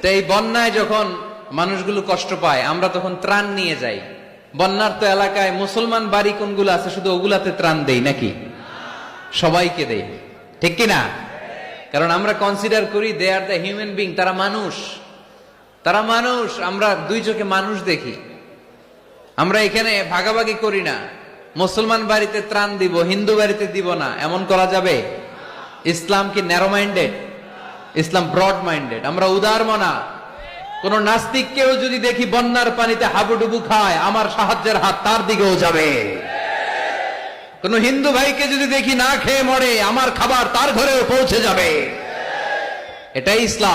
তো এই বন্যায় যখন মানুষগুলো কষ্ট পায় আমরা তখন ত্রাণ নিয়ে যাই। বন্যার তো এলাকায় মুসলমান বাড়ি কোনগুলো আছে শুধু ওগুলাতে ত্রাণ দেই নাকি? সবাইকে দেই, ঠিক কিনা? কারণ আমরা কনসিডার করি দে আর দ্য হিউম্যান বিং, তারা মানুষ, তারা মানুষ। আমরা দুই চোখে মানুষ দেখি। আমরা এখানে ভাগাভাগি করি না, মুসলমান বাড়িতে ত্রাণ দিব, হিন্দু বাড়িতে দিব না, এমন করা যাবে? ইসলাম কি ন্যারো মাইন্ডেড? ইসলাম ব্রড মাইন্ডেড। আমরা উদার মনা। কোন নাস্তিককেও যদি দেখি বন্যার পানিতে হাবুডুবু খায়, আমার সাহায্যের হাত তার দিকেও যাবে। কোন হিন্দু ভাইকে যদি দেখি না খেয়ে মরে, আমার খাবার তার ঘরেও পৌঁছে যাবে। এটাই ইসলাম।